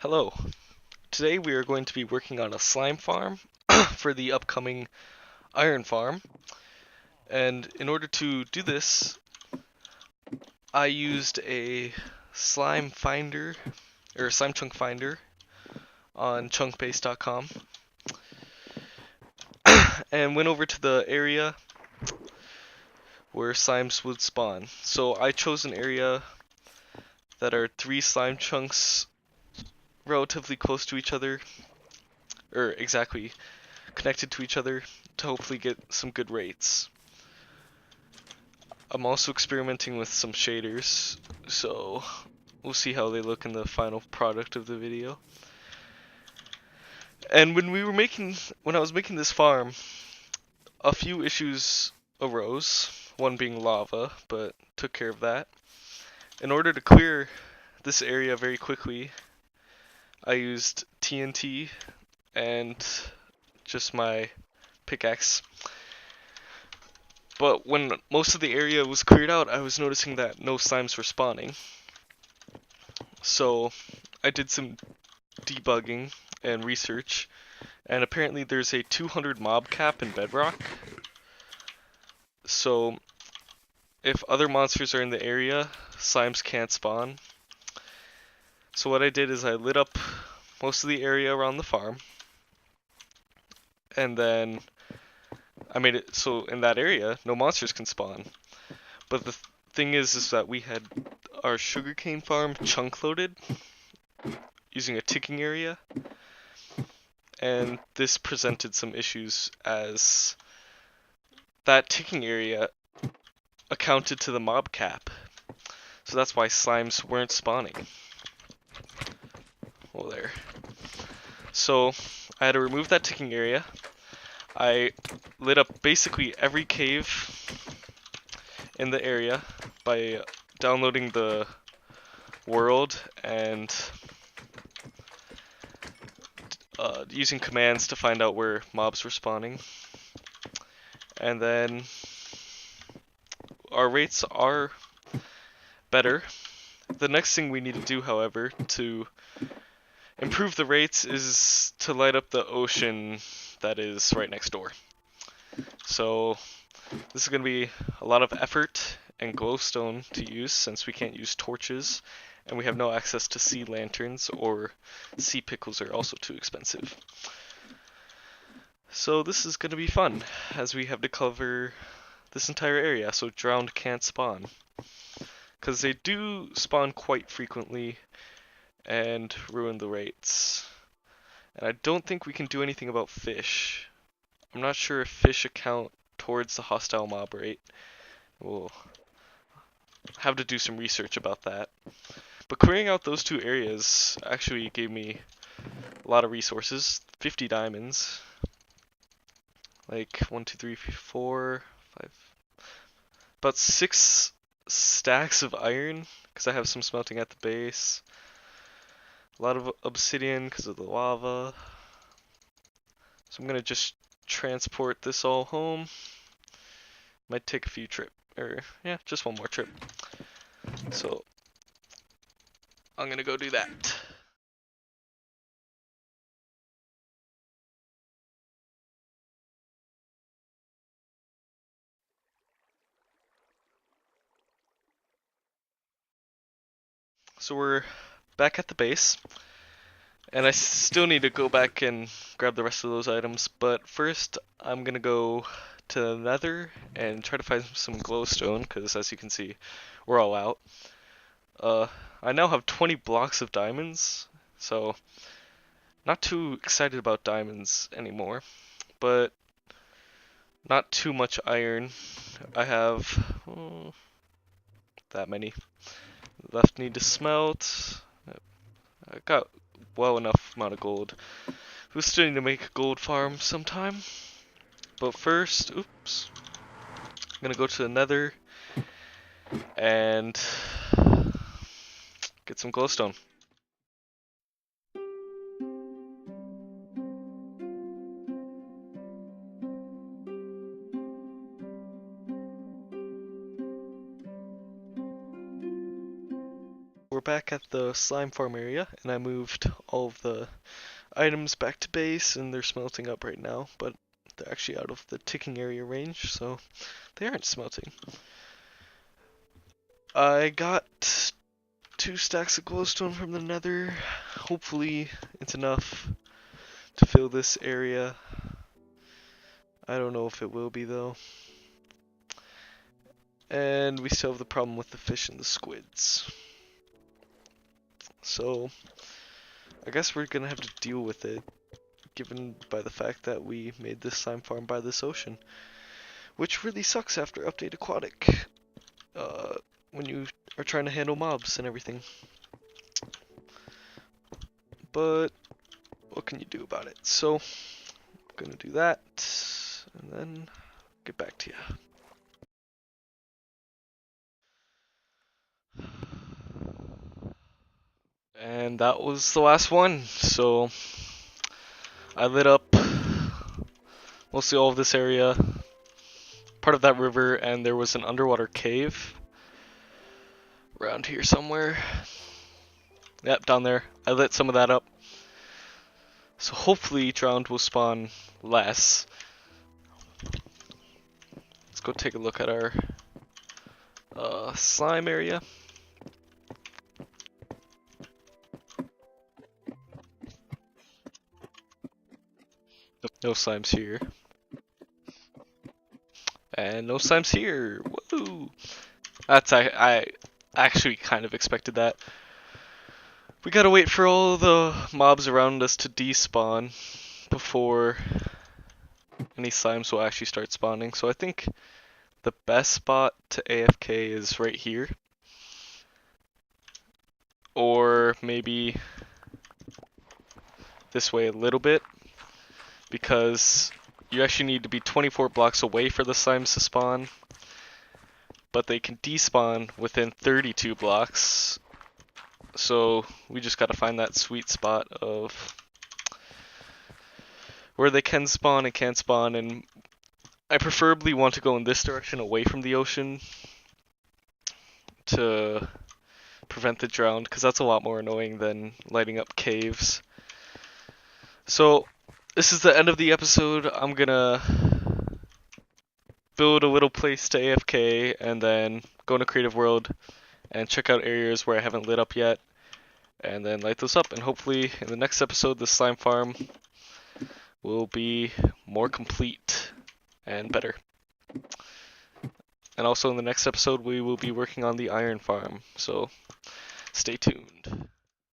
Hello. Today we are going to be working on a slime farm for the upcoming iron farm. And in order to do this, I used a slime finder or slime chunk finder on chunkbase.com and went over to the area where slimes would spawn. So I chose an area that are 3 slime chunks relatively close to each other, or exactly connected to each other, to hopefully get some good rates. I'm also experimenting with some shaders, so we'll see how they look in the final product of the video. And when I was making this farm, a few issues arose, one being lava, but took care of that. In order to clear this area very quickly, I used TNT and just my pickaxe. But when most of the area was cleared out, I was noticing that no slimes were spawning. So I did some debugging and research, and apparently there's a 200 mob cap in Bedrock. So if other monsters are in the area, slimes can't spawn. So what I did is I lit up most of the area around the farm, and then I made it so in that area no monsters can spawn. But the thing is that we had our sugarcane farm chunk loaded using a ticking area, and this presented some issues as that ticking area accounted to the mob cap. So that's why slimes weren't spawning. Well, there. So I had to remove that ticking area. I lit up basically every cave in the area by downloading the world and using commands to find out where mobs were spawning. And then our rates are better. The next thing we need to do, however, to improve the rates is to light up the ocean that is right next door. So this is going to be a lot of effort and glowstone to use since we can't use torches and we have no access to sea lanterns, or sea pickles are also too expensive. So this is going to be fun as we have to cover this entire area so drowned can't spawn. Because they do spawn quite frequently and ruin the rates. And I don't think we can do anything about fish. I'm not sure if fish account towards the hostile mob rate. We'll have to do some research about that. But clearing out those 2 areas actually gave me a lot of resources. 50 diamonds. Like 1, 2, 3, 4, 5. About 6 stacks of iron, because I have some smelting at the base. A lot of obsidian because of the lava. So I'm gonna just transport this all home. Might take a few trips, or yeah, just one more trip. So I'm gonna go do that. So we're back at the base, and I still need to go back and grab the rest of those items, but first I'm gonna go to the Nether and try to find some glowstone, because as you can see, we're all out. I now have 20 blocks of diamonds, so not too excited about diamonds anymore, but not too much iron. I have that many. Left need to smelt. I got well enough amount of gold. We still need to make a gold farm sometime. But first, oops. I'm gonna go to the Nether and get some glowstone. We're we're back at the slime farm area, and I moved all of the items back to base, and they're smelting up right now, but they're actually out of the ticking area range, so they aren't smelting. I got 2 stacks of glowstone from the nether. Hopefully it's enough to fill this area. I don't know if it will be though. And we still have the problem with the fish and the squids. So I guess we're gonna have to deal with it, given by the fact that we made this slime farm by this ocean, which really sucks after Update Aquatic, when you are trying to handle mobs and everything. But what can you do about it? So I'm gonna do that, and then get back to you. And that was the last one. So I lit up mostly all of this area, part of that river, and there was an underwater cave around here somewhere. Yep, down there. I lit some of that up. So hopefully drowned will spawn less. Let's go take a look at our slime area. No slimes here. And no slimes here. Woo! I actually kind of expected that. We gotta wait for all the mobs around us to despawn before any slimes will actually start spawning. So I think the best spot to AFK is right here. Or maybe this way a little bit, because you actually need to be 24 blocks away for the slimes to spawn, but they can despawn within 32 blocks. So we just gotta find that sweet spot of where they can spawn and can't spawn, and I preferably want to go in this direction away from the ocean to prevent the drowned, because that's a lot more annoying than lighting up caves. So this is the end of the episode. I'm gonna build a little place to AFK and then go into Creative World and check out areas where I haven't lit up yet, and then light those up, and hopefully in the next episode the slime farm will be more complete and better. And also in the next episode we will be working on the iron farm, so stay tuned.